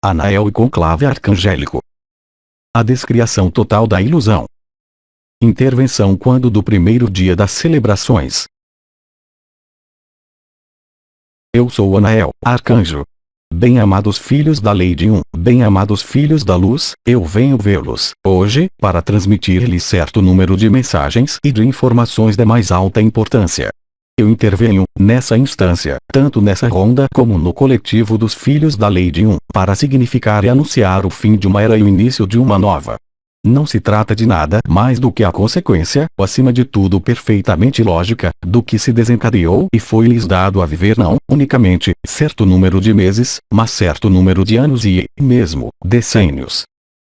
Anael e conclave arcangélico. A descriação total da ilusão. Intervenção quando do primeiro dia das celebrações. Eu sou Anael, arcanjo. Bem-amados filhos da lei de bem-amados filhos da luz, eu venho vê-los, hoje, para transmitir-lhes certo número de mensagens e de informações da mais alta importância. Eu intervenho, nessa instância, tanto nessa ronda como no coletivo dos filhos da lei de para significar e anunciar o fim de uma era e o início de uma nova. Não se trata de nada mais do que a consequência, acima de tudo perfeitamente lógica, do que se desencadeou e foi-lhes dado a viver não, unicamente, certo número de meses, mas certo número de anos e, mesmo, decênios.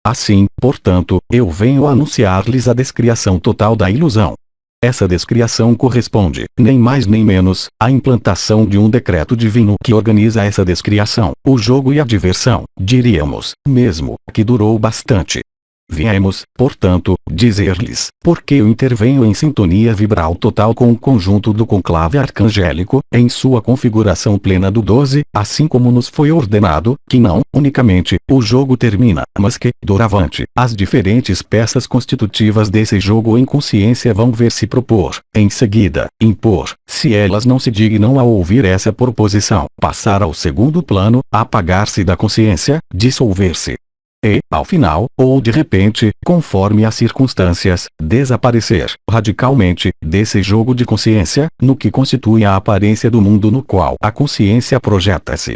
Assim, portanto, eu venho anunciar-lhes a descriação total da ilusão. Essa descriação corresponde, nem mais nem menos, à implantação de um decreto divino que organiza essa descriação, o jogo e a diversão, diríamos, mesmo, que durou bastante. Viemos, portanto, dizer-lhes, porque eu intervenho em sintonia vibral total com o conjunto do conclave arcangélico, em sua configuração plena do 12, assim como nos foi ordenado, que não, unicamente, o jogo termina, mas que, doravante, as diferentes peças constitutivas desse jogo em consciência vão ver se propor, em seguida, impor, se elas não se dignam a ouvir essa proposição, passar ao segundo plano, apagar-se da consciência, dissolver-se. E, ao final, ou de repente, conforme as circunstâncias, desaparecer, radicalmente, desse jogo de consciência, no que constitui a aparência do mundo no qual a consciência projeta-se.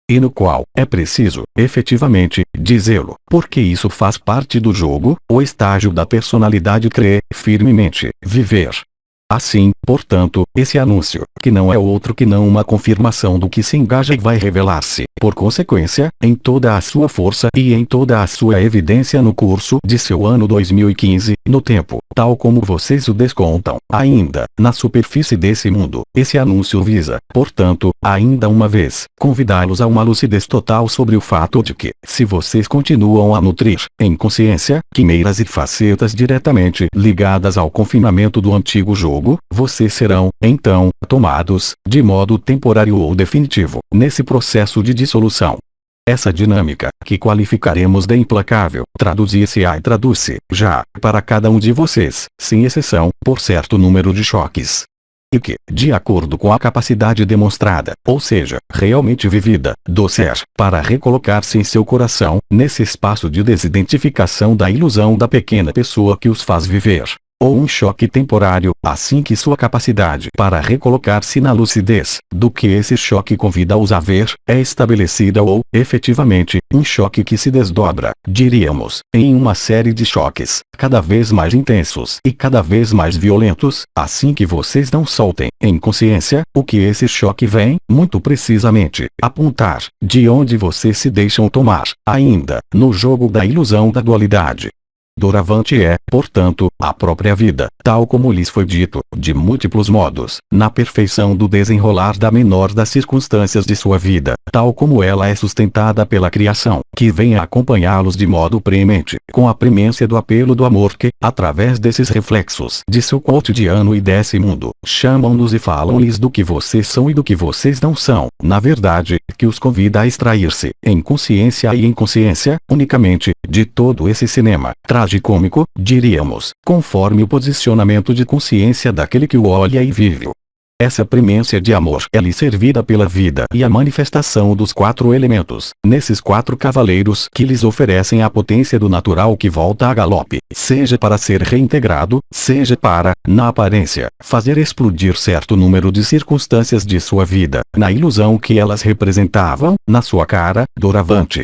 E no qual, é preciso, efetivamente, dizê-lo, porque isso faz parte do jogo, o estágio da personalidade crê, firmemente, viver. Assim, portanto, esse anúncio, que não é outro que não uma confirmação do que se engaja e vai revelar-se, por consequência, em toda a sua força e em toda a sua evidência no curso de seu ano 2015, no tempo, tal como vocês o descontam, ainda, na superfície desse mundo. Esse anúncio visa, portanto, ainda uma vez, convidá-los a uma lucidez total sobre o fato de que, se vocês continuam a nutrir, em consciência, quimeras e facetas diretamente ligadas ao confinamento do antigo jogo, vocês serão, então, tomados, de modo temporário ou definitivo, nesse processo de dissolução. Essa dinâmica, que qualificaremos de implacável, traduzir-se-á e traduz-se, já, para cada um de vocês, sem exceção, por certo número de choques. E que, de acordo com a capacidade demonstrada, ou seja, realmente vivida, do ser, para recolocar-se em seu coração, nesse espaço de desidentificação da ilusão da pequena pessoa que os faz viver. Ou um choque temporário, assim que sua capacidade para recolocar-se na lucidez, do que esse choque convida-os a ver, é estabelecida ou, efetivamente, um choque que se desdobra, diríamos, em uma série de choques, cada vez mais intensos e cada vez mais violentos, assim que vocês não soltem, em consciência, o que esse choque vem, muito precisamente, apontar, de onde vocês se deixam tomar, ainda, no jogo da ilusão da dualidade. Doravante é, portanto, a própria vida, tal como lhes foi dito, de múltiplos modos, na perfeição do desenrolar da menor das circunstâncias de sua vida, tal como ela é sustentada pela criação, que vem a acompanhá-los de modo premente, com a premência do apelo do amor que, através desses reflexos de seu cotidiano e desse mundo, chamam-nos e falam-lhes do que vocês são e do que vocês não são, na verdade, que os convida a extrair-se, em consciência e inconsciência, unicamente, de todo esse cinema tragicômico, diríamos, conforme o posicionamento de consciência daquele que o olha e vive. Essa premência de amor é-lhe servida pela vida e a manifestação dos 4 elementos, nesses 4 cavaleiros que lhes oferecem a potência do natural que volta a galope, seja para ser reintegrado, seja para, na aparência, fazer explodir certo número de circunstâncias de sua vida, na ilusão que elas representavam, na sua cara, doravante.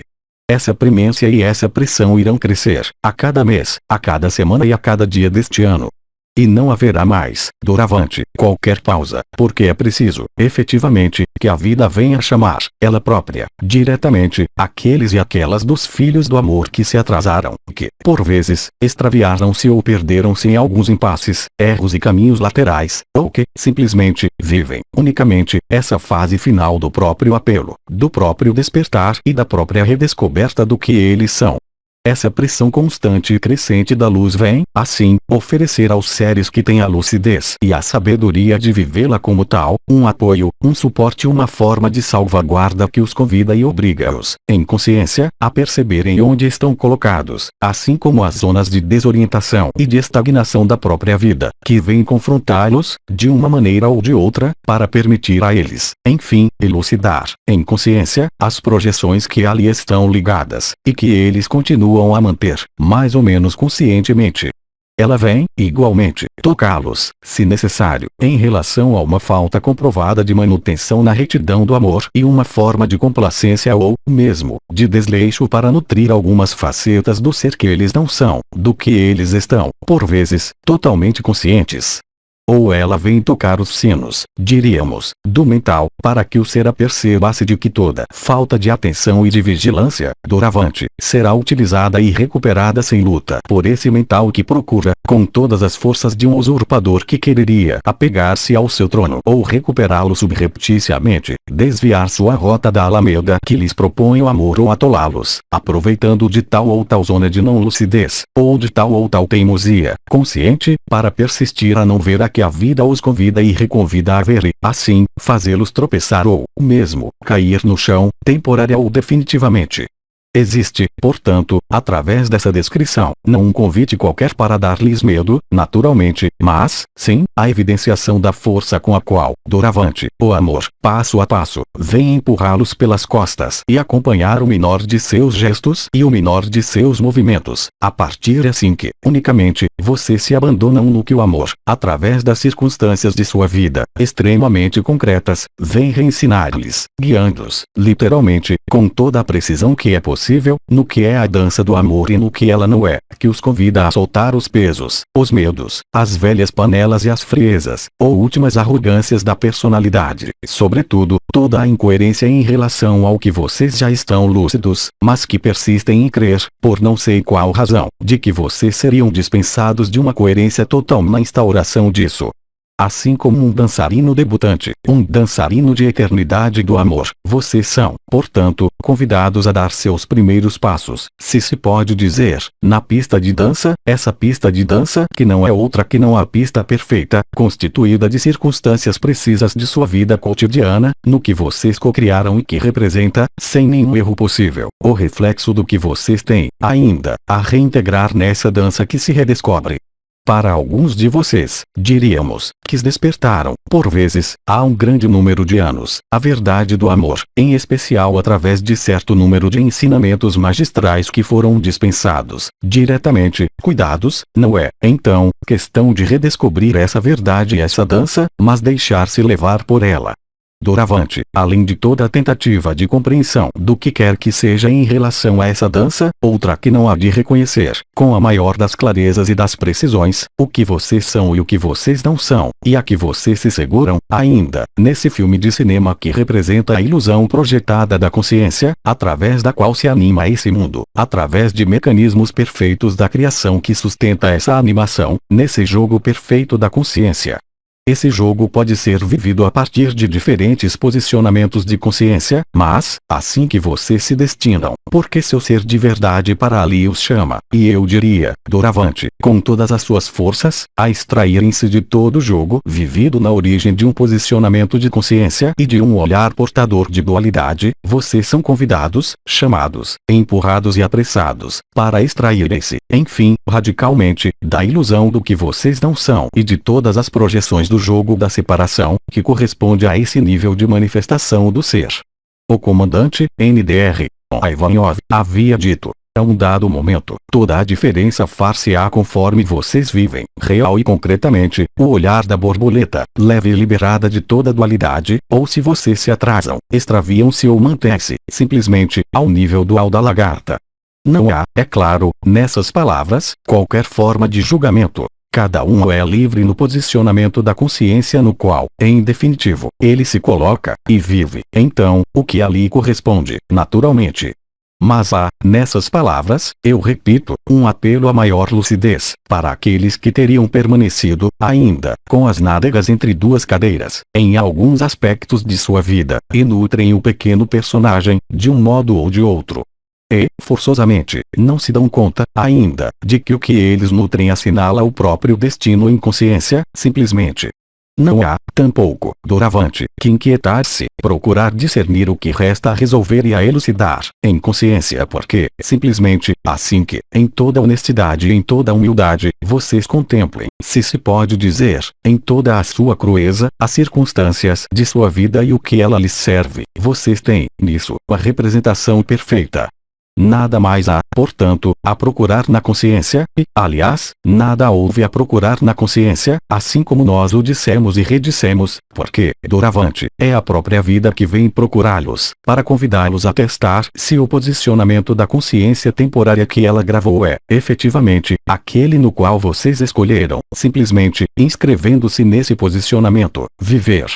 Essa premência e essa pressão irão crescer, a cada mês, a cada semana e a cada dia deste ano. E não haverá mais, doravante, qualquer pausa, porque é preciso, efetivamente, que a vida venha chamar, ela própria, diretamente, aqueles e aquelas dos filhos do amor que se atrasaram, que, por vezes, extraviaram-se ou perderam-se em alguns impasses, erros e caminhos laterais, ou que, simplesmente, vivem, unicamente, essa fase final do próprio apelo, do próprio despertar e da própria redescoberta do que eles são. Essa pressão constante e crescente da luz vem, assim, oferecer aos seres que têm a lucidez e a sabedoria de vivê-la como tal, um apoio, um suporte, uma forma de salvaguarda que os convida e obriga-os, em consciência, a perceberem onde estão colocados, assim como as zonas de desorientação e de estagnação da própria vida, que vêm confrontá-los, de uma maneira ou de outra, para permitir a eles, enfim, elucidar, em consciência, as projeções que ali estão ligadas, e que eles continuam a manter, mais ou menos conscientemente. Ela vem, igualmente, tocá-los, se necessário, em relação a uma falta comprovada de manutenção na retidão do amor e uma forma de complacência ou, mesmo, de desleixo para nutrir algumas facetas do ser que eles não são, do que eles estão, por vezes, totalmente conscientes. Ou ela vem tocar os sinos, diríamos, do mental, para que o ser aperceba-se de que toda falta de atenção e de vigilância, doravante, será utilizada e recuperada sem luta por esse mental que procura, com todas as forças de um usurpador que quereria apegar-se ao seu trono ou recuperá-lo subrepticiamente, desviar sua rota da alameda que lhes propõe o amor ou atolá-los, aproveitando de tal ou tal zona de não lucidez, ou de tal ou tal teimosia, consciente, para persistir a não ver a que a vida os convida e reconvida a ver e, assim, fazê-los tropeçar ou, mesmo, cair no chão, temporária ou definitivamente. Existe, portanto, através dessa descrição, não um convite qualquer para dar-lhes medo, naturalmente, mas, sim, a evidenciação da força com a qual, doravante, o amor, passo a passo, vem empurrá-los pelas costas e acompanhar o menor de seus gestos e o menor de seus movimentos, a partir assim que, unicamente, vocês se abandonam no que o amor, através das circunstâncias de sua vida, extremamente concretas, vem reensinar-lhes, guiando-os, literalmente, com toda a precisão que é possível, no que é a dança do amor e no que ela não é, que os convida a soltar os pesos, os medos, as velhas panelas e as friezas, ou últimas arrogâncias da personalidade, sobretudo, toda a incoerência em relação ao que vocês já estão lúcidos, mas que persistem em crer, por não sei qual razão, de que vocês seriam dispensados de uma coerência total na instauração disso. Assim como um dançarino debutante, um dançarino de eternidade do amor, vocês são, portanto, convidados a dar seus primeiros passos, se pode dizer, na pista de dança, essa pista de dança que não é outra que não a pista perfeita, constituída de circunstâncias precisas de sua vida cotidiana, no que vocês cocriaram e que representa, sem nenhum erro possível, o reflexo do que vocês têm, ainda, a reintegrar nessa dança que se redescobre. Para alguns de vocês, diríamos, que despertaram, por vezes, há um grande número de anos, a verdade do amor, em especial através de certo número de ensinamentos magistrais que foram dispensados, diretamente, cuidados, não é, então, questão de redescobrir essa verdade e essa dança, mas deixar-se levar por ela. Doravante, além de toda a tentativa de compreensão do que quer que seja em relação a essa dança, outra que não há de reconhecer, com a maior das clarezas e das precisões, o que vocês são e o que vocês não são, e a que vocês se seguram, ainda, nesse filme de cinema que representa a ilusão projetada da consciência, através da qual se anima esse mundo, através de mecanismos perfeitos da criação que sustenta essa animação, nesse jogo perfeito da consciência. Esse jogo pode ser vivido a partir de diferentes posicionamentos de consciência, mas, assim que vocês se destinam, porque seu ser de verdade para ali os chama, e eu diria, doravante, com todas as suas forças, a extraírem-se de todo o jogo vivido na origem de um posicionamento de consciência e de um olhar portador de dualidade, vocês são convidados, chamados, empurrados e apressados, para extraírem-se, enfim, radicalmente, da ilusão do que vocês não são e de todas as projeções do jogo da separação, que corresponde a esse nível de manifestação do ser. O comandante, NDR, Ivanov, havia dito, a um dado momento, toda a diferença far-se-á conforme vocês vivem, real e concretamente, o olhar da borboleta, leve e liberada de toda dualidade, ou se vocês se atrasam, extraviam-se ou mantêm-se, simplesmente, ao nível dual da lagarta. Não há, é claro, nessas palavras, qualquer forma de julgamento. Cada um é livre no posicionamento da consciência no qual, em definitivo, ele se coloca, e vive, então, o que ali corresponde, naturalmente. Mas há, nessas palavras, eu repito, um apelo a maior lucidez, para aqueles que teriam permanecido, ainda, com as nádegas entre duas cadeiras, em alguns aspectos de sua vida, e nutrem o pequeno personagem, de um modo ou de outro. E, forçosamente, não se dão conta, ainda, de que o que eles nutrem assinala o próprio destino em consciência, simplesmente. Não há, tampouco, doravante, que inquietar-se, procurar discernir o que resta a resolver e a elucidar, em consciência porque, simplesmente, assim que, em toda honestidade e em toda humildade, vocês contemplem, se pode dizer, em toda a sua crueza, as circunstâncias de sua vida e o que ela lhes serve, vocês têm, nisso, a representação perfeita. Nada mais há, portanto, a procurar na consciência, e, aliás, nada houve a procurar na consciência, assim como nós o dissemos e redissemos, porque, doravante, é a própria vida que vem procurá-los, para convidá-los a testar se o posicionamento da consciência temporária que ela gravou é, efetivamente, aquele no qual vocês escolheram, simplesmente, inscrevendo-se nesse posicionamento, viver.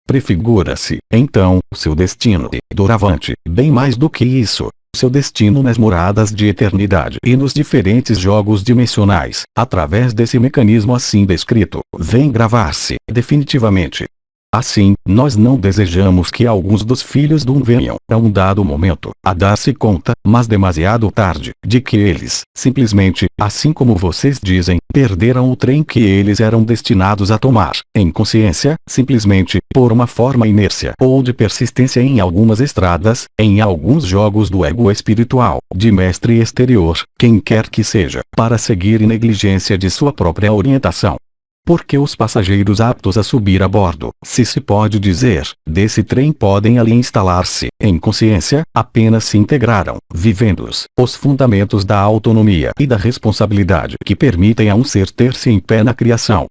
Prefigura-se, então, seu destino, e, doravante, bem mais do que isso, seu destino nas moradas de eternidade e nos diferentes jogos dimensionais, através desse mecanismo assim descrito, vem gravar-se, definitivamente. Assim, nós não desejamos que alguns dos filhos do venham, a um dado momento, a dar-se conta, mas demasiado tarde, de que eles, simplesmente, assim como vocês dizem, perderam o trem que eles eram destinados a tomar, em consciência, simplesmente, por uma forma inércia ou de persistência em algumas estradas, em alguns jogos do ego espiritual, de mestre exterior, quem quer que seja, para seguir em negligência de sua própria orientação. Porque os passageiros aptos a subir a bordo, se pode dizer, desse trem podem ali instalar-se, em consciência, apenas se integraram, vivendo-os, os fundamentos da autonomia e da responsabilidade que permitem a um ser ter-se em pé na criação.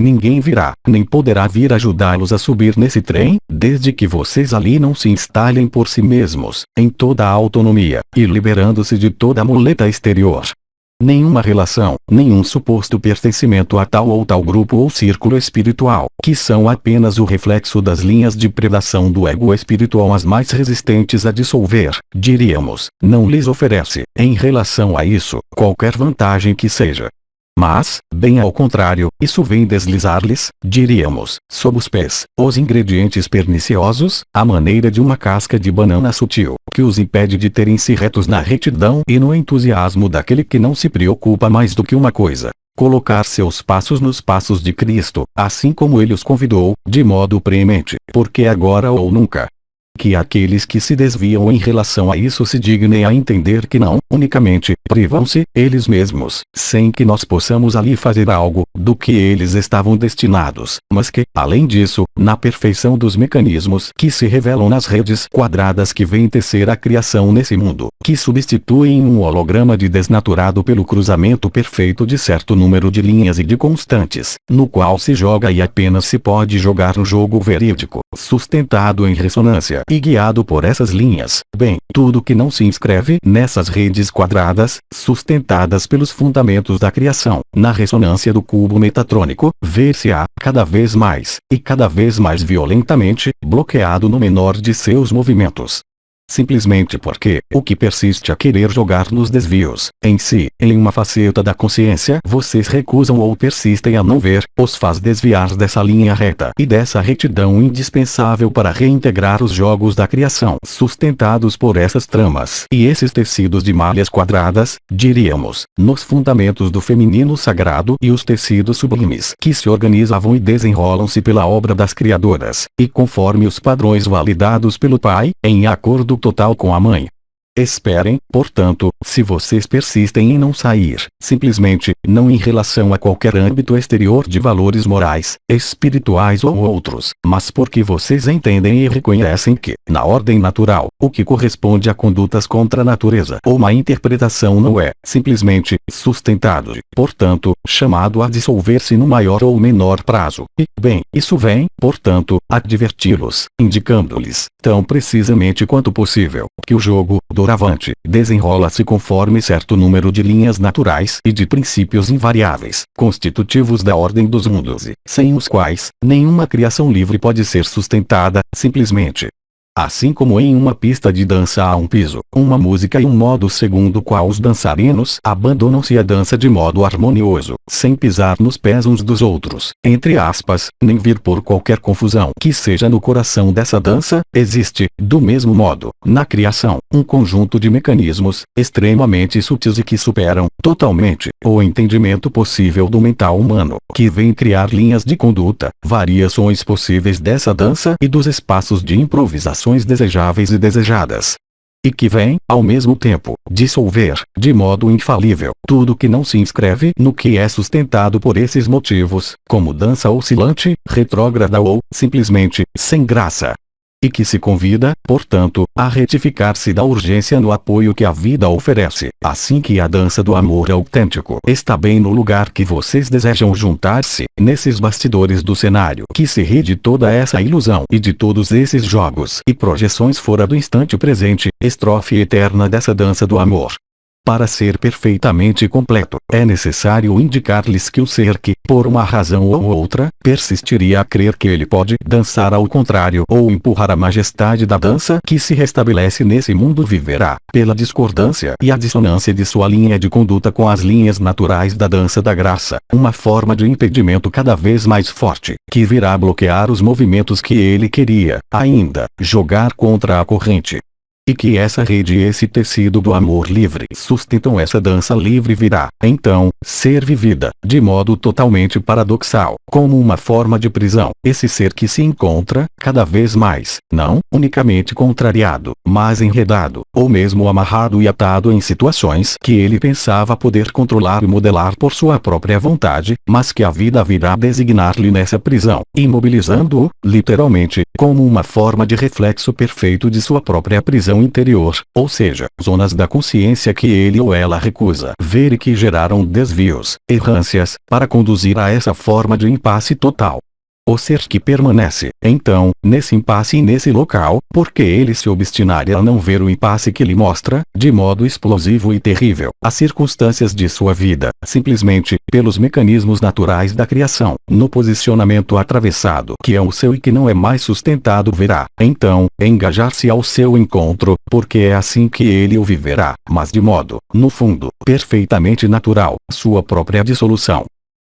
Ninguém virá, nem poderá vir ajudá-los a subir nesse trem, desde que vocês ali não se instalem por si mesmos, em toda a autonomia, e liberando-se de toda a muleta exterior. Nenhuma relação, nenhum suposto pertencimento a tal ou tal grupo ou círculo espiritual, que são apenas o reflexo das linhas de predação do ego espiritual as mais resistentes a dissolver, diríamos, não lhes oferece, em relação a isso, qualquer vantagem que seja. Mas, bem ao contrário, isso vem deslizar-lhes, diríamos, sob os pés, os ingredientes perniciosos, à maneira de uma casca de banana sutil, que os impede de terem-se retos na retidão e no entusiasmo daquele que não se preocupa mais do que uma coisa: colocar seus passos nos passos de Cristo, assim como ele os convidou, de modo preemente, porque agora ou nunca. Que aqueles que se desviam em relação a isso se dignem a entender que não, unicamente, privam-se, eles mesmos, sem que nós possamos ali fazer algo, do que eles estavam destinados, mas que, além disso, na perfeição dos mecanismos que se revelam nas redes quadradas que vêm tecer a criação nesse mundo, que substituem um holograma de desnaturado pelo cruzamento perfeito de certo número de linhas e de constantes, no qual se joga e apenas se pode jogar no jogo verídico, sustentado em ressonância e guiado por essas linhas, bem, tudo que não se inscreve nessas redes quadradas, sustentadas pelos fundamentos da criação, na ressonância do cubo metatrônico, ver-se-á, cada vez mais, e cada vez mais violentamente, bloqueado no menor de seus movimentos. Simplesmente porque, o que persiste a querer jogar nos desvios, em si, em uma faceta da consciência, vocês recusam ou persistem a não ver, os faz desviar dessa linha reta e dessa retidão indispensável para reintegrar os jogos da criação sustentados por essas tramas e esses tecidos de malhas quadradas, diríamos, nos fundamentos do feminino sagrado e os tecidos sublimes que se organizavam e desenrolam-se pela obra das criadoras, e conforme os padrões validados pelo Pai, em acordo total com a Mãe. Esperem, portanto, se vocês persistem em não sair, simplesmente, não em relação a qualquer âmbito exterior de valores morais, espirituais ou outros, mas porque vocês entendem e reconhecem que, na ordem natural, o que corresponde a condutas contra a natureza ou má interpretação não é, simplesmente, sustentado, portanto, chamado a dissolver-se no maior ou menor prazo. E, bem, isso vem, portanto, a adverti-los, indicando-lhes, tão precisamente quanto possível, que o jogo, doravante, desenrola-se conforme certo número de linhas naturais e de princípios invariáveis, constitutivos da ordem dos mundos e, sem os quais, nenhuma criação livre pode ser sustentada, simplesmente. Assim como em uma pista de dança há um piso, uma música e um modo segundo o qual os dançarinos abandonam-se à dança de modo harmonioso, sem pisar nos pés uns dos outros, entre aspas, nem vir por qualquer confusão que seja no coração dessa dança, existe, do mesmo modo, na criação, um conjunto de mecanismos, extremamente sutis e que superam, totalmente, o entendimento possível do mental humano, que vem criar linhas de conduta, variações possíveis dessa dança e dos espaços de improvisação desejáveis e desejadas. E que vem, ao mesmo tempo, dissolver, de modo infalível, tudo que não se inscreve no que é sustentado por esses motivos, como dança oscilante, retrógrada ou, simplesmente, sem graça. E que se convida, portanto, a retificar-se da urgência no apoio que a vida oferece, assim que a dança do amor autêntico está bem no lugar que vocês desejam juntar-se, nesses bastidores do cenário que se ri de toda essa ilusão e de todos esses jogos e projeções fora do instante presente, estrofe eterna dessa dança do amor. Para ser perfeitamente completo, é necessário indicar-lhes que o ser que, por uma razão ou outra, persistiria a crer que ele pode dançar ao contrário ou empurrar a majestade da dança que se restabelece nesse mundo viverá, pela discordância e a dissonância de sua linha de conduta com as linhas naturais da dança da graça, uma forma de impedimento cada vez mais forte, que virá bloquear os movimentos que ele queria, ainda, jogar contra a corrente. E que essa rede e esse tecido do amor livre sustentam essa dança livre virá, então, ser vivida, de modo totalmente paradoxal, como uma forma de prisão, esse ser que se encontra, cada vez mais, não unicamente contrariado, mas enredado, ou mesmo amarrado e atado em situações que ele pensava poder controlar e modelar por sua própria vontade, mas que a vida virá designar-lhe nessa prisão, imobilizando-o, literalmente, como uma forma de reflexo perfeito de sua própria prisão interior, ou seja, zonas da consciência que ele ou ela recusa ver e que geraram desvios, errâncias, para conduzir a essa forma de impasse total. O ser que permanece, então, nesse impasse e nesse local, porque ele se obstinaria a não ver o impasse que lhe mostra, de modo explosivo e terrível, as circunstâncias de sua vida, simplesmente, pelos mecanismos naturais da criação, no posicionamento atravessado que é o seu e que não é mais sustentado verá, então, engajar-se ao seu encontro, porque é assim que ele o viverá, mas de modo, no fundo, perfeitamente natural, sua própria dissolução.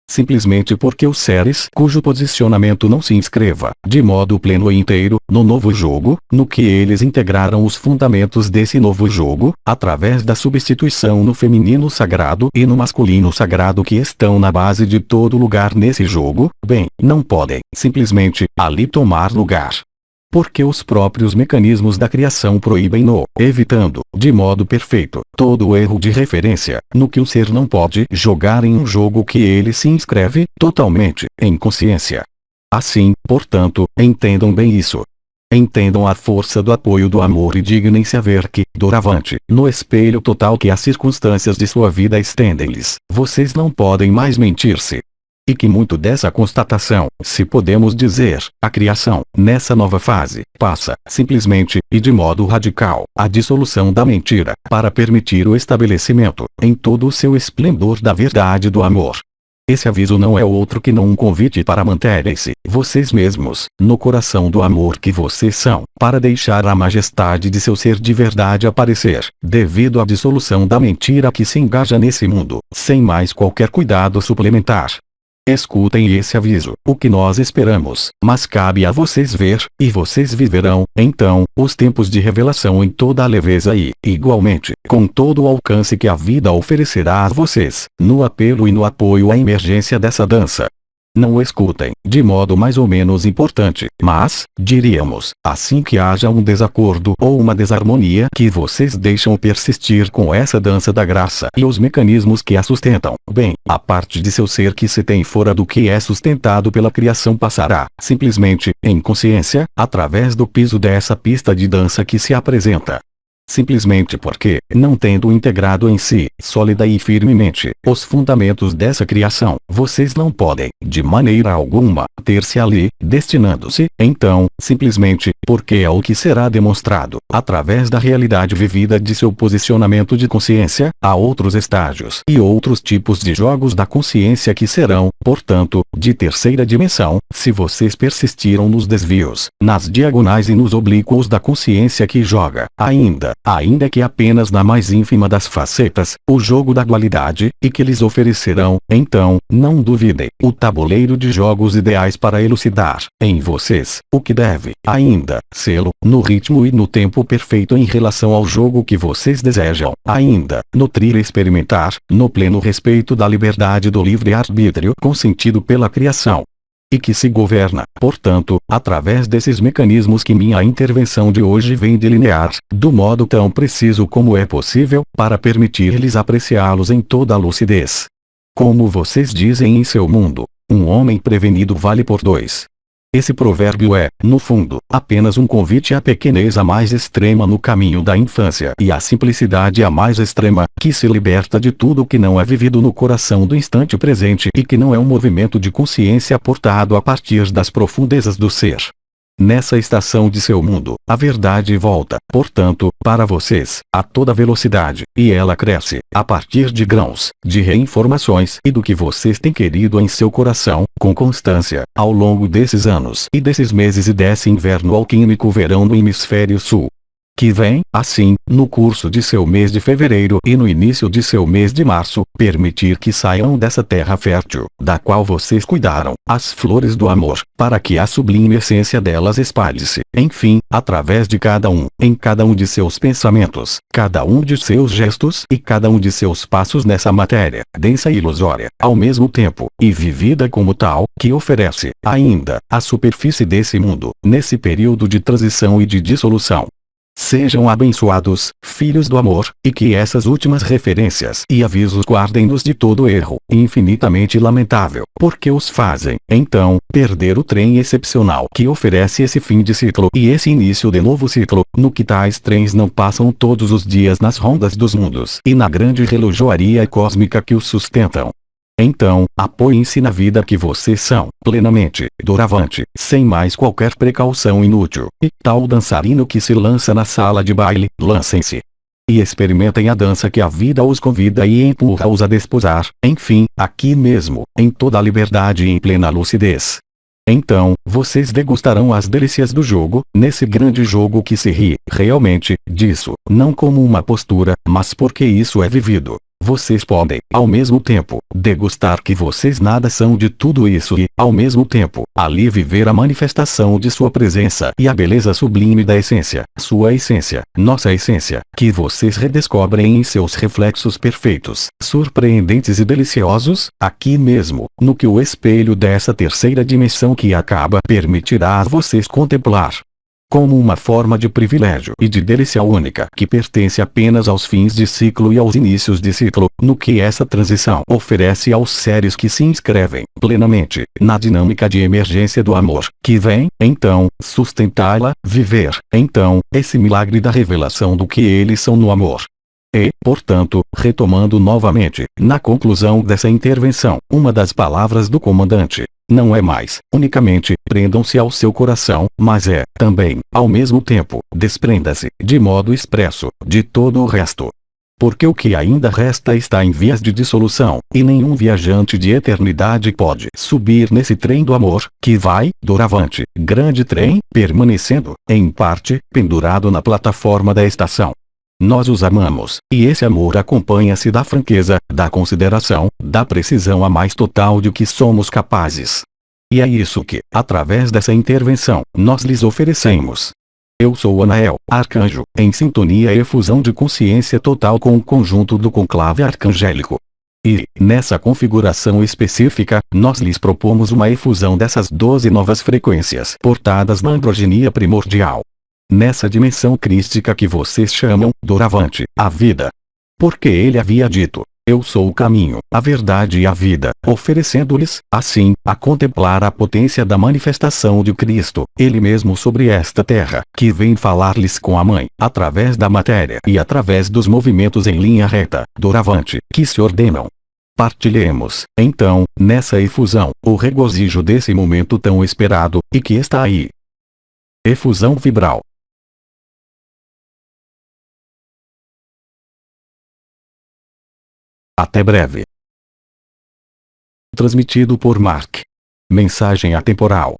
Simplesmente porque os seres cujo posicionamento não se inscreva, de modo pleno e inteiro, no novo jogo, no que eles integraram os fundamentos desse novo jogo, através da substituição no feminino sagrado e no masculino sagrado que estão na base de todo lugar nesse jogo, bem, não podem, simplesmente, ali tomar lugar. Porque os próprios mecanismos da criação proíbem-no, evitando, de modo perfeito, todo o erro de referência, no que o ser não pode jogar em um jogo que ele se inscreve, totalmente, em consciência. Assim, portanto, entendam bem isso. Entendam a força do apoio do amor e dignem-se a ver que, doravante, no espelho total que as circunstâncias de sua vida estendem-lhes, vocês não podem mais mentir-se. E que muito dessa constatação, se podemos dizer, a criação, nessa nova fase, passa, simplesmente, e de modo radical, a dissolução da mentira, para permitir o estabelecimento, em todo o seu esplendor da verdade do amor. Esse aviso não é outro que não um convite para manterem-se, vocês mesmos, no coração do amor que vocês são, para deixar a majestade de seu ser de verdade aparecer, devido à dissolução da mentira que se engaja nesse mundo, sem mais qualquer cuidado suplementar. Escutem esse aviso, o que nós esperamos, mas cabe a vocês ver, e vocês viverão, então, os tempos de revelação em toda a leveza e, igualmente, com todo o alcance que a vida oferecerá a vocês, no apelo e no apoio à emergência dessa dança. Não o escutem, de modo mais ou menos importante, mas, diríamos, assim que haja um desacordo ou uma desarmonia que vocês deixam persistir com essa dança da graça e os mecanismos que a sustentam, bem, a parte de seu ser que se tem fora do que é sustentado pela criação passará, simplesmente, em consciência, através do piso dessa pista de dança que se apresenta. Simplesmente porque, não tendo integrado em si, sólida e firmemente, os fundamentos dessa criação, vocês não podem, de maneira alguma, ter-se ali, destinando-se, então, simplesmente, porque é o que será demonstrado, através da realidade vivida de seu posicionamento de consciência, a outros estágios e outros tipos de jogos da consciência que serão, portanto, de terceira dimensão, se vocês persistiram nos desvios, nas diagonais e nos oblíquos da consciência que joga, ainda que apenas na mais ínfima das facetas, o jogo da dualidade, e que lhes oferecerão, então, não duvidem, o tabuleiro de jogos ideais para elucidar, em vocês, o que deve, ainda, sê-lo, no ritmo e no tempo perfeito em relação ao jogo que vocês desejam, ainda, nutrir e experimentar, no pleno respeito da liberdade do livre-arbítrio consentido pela criação. E que se governa, portanto, através desses mecanismos que minha intervenção de hoje vem delinear, do modo tão preciso como é possível, para permitir-lhes apreciá-los em toda a lucidez. Como vocês dizem em seu mundo, um homem prevenido vale por dois. Esse provérbio é, no fundo, apenas um convite à pequenez a mais extrema no caminho da infância e à simplicidade a mais extrema, que se liberta de tudo que não é vivido no coração do instante presente e que não é um movimento de consciência portado a partir das profundezas do ser. Nessa estação de seu mundo, a verdade volta, portanto, para vocês, a toda velocidade, e ela cresce, a partir de grãos, de reinformações e do que vocês têm querido em seu coração, com constância, ao longo desses anos e desses meses e desse inverno alquímico verão no hemisfério sul. Que vem, assim, no curso de seu mês de fevereiro e no início de seu mês de março, permitir que saiam dessa terra fértil, da qual vocês cuidaram, as flores do amor, para que a sublime essência delas espalhe-se, enfim, através de cada um, em cada um de seus pensamentos, cada um de seus gestos e cada um de seus passos nessa matéria, densa e ilusória, ao mesmo tempo, e vivida como tal, que oferece, ainda, a superfície desse mundo, nesse período de transição e de dissolução. Sejam abençoados, filhos do amor, e que essas últimas referências e avisos guardem-nos de todo erro, infinitamente lamentável, porque os fazem, então, perder o trem excepcional que oferece esse fim de ciclo e esse início de novo ciclo, no que tais trens não passam todos os dias nas rondas dos mundos e na grande relojoaria cósmica que os sustentam. Então, apoiem-se na vida que vocês são, plenamente, doravante, sem mais qualquer precaução inútil, e tal dançarino que se lança na sala de baile, lancem-se. E experimentem a dança que a vida os convida e empurra-os a desposar, enfim, aqui mesmo, em toda a liberdade e em plena lucidez. Então, vocês degustarão as delícias do jogo, nesse grande jogo que se ri, realmente, disso, não como uma postura, mas porque isso é vivido. Vocês podem, ao mesmo tempo, degustar que vocês nada são de tudo isso e, ao mesmo tempo, ali viver a manifestação de sua presença e a beleza sublime da essência, sua essência, nossa essência, que vocês redescobrem em seus reflexos perfeitos, surpreendentes e deliciosos, aqui mesmo, no que o espelho dessa terceira dimensão que acaba permitirá a vocês contemplar. Como uma forma de privilégio e de delícia única que pertence apenas aos fins de ciclo e aos inícios de ciclo, no que essa transição oferece aos seres que se inscrevem plenamente na dinâmica de emergência do amor, que vem, então, sustentá-la, viver, então, esse milagre da revelação do que eles são no amor. E, portanto, retomando novamente, na conclusão dessa intervenção, uma das palavras do comandante, não é mais, unicamente, prendam-se ao seu coração, mas é, também, ao mesmo tempo, desprenda-se, de modo expresso, de todo o resto. Porque o que ainda resta está em vias de dissolução, e nenhum viajante de eternidade pode subir nesse trem do amor, que vai, doravante, grande trem, permanecendo, em parte, pendurado na plataforma da estação. Nós os amamos, e esse amor acompanha-se da franqueza, da consideração, da precisão a mais total de que somos capazes. E é isso que, através dessa intervenção, nós lhes oferecemos. Eu sou Anael, arcanjo, em sintonia e efusão de consciência total com o conjunto do conclave arcangélico. E, nessa configuração específica, nós lhes propomos uma efusão dessas 12 novas frequências portadas na androgenia primordial. Nessa dimensão crística que vocês chamam, doravante, a vida. Porque ele havia dito, eu sou o caminho, a verdade e a vida, oferecendo-lhes, assim, a contemplar a potência da manifestação de Cristo, ele mesmo sobre esta terra, que vem falar-lhes com a Mãe, através da matéria e através dos movimentos em linha reta, doravante, que se ordenam. Partilhemos, então, nessa efusão, o regozijo desse momento tão esperado, e que está aí. Efusão vibral. Até breve. Transmitido por Mark. Mensagem atemporal.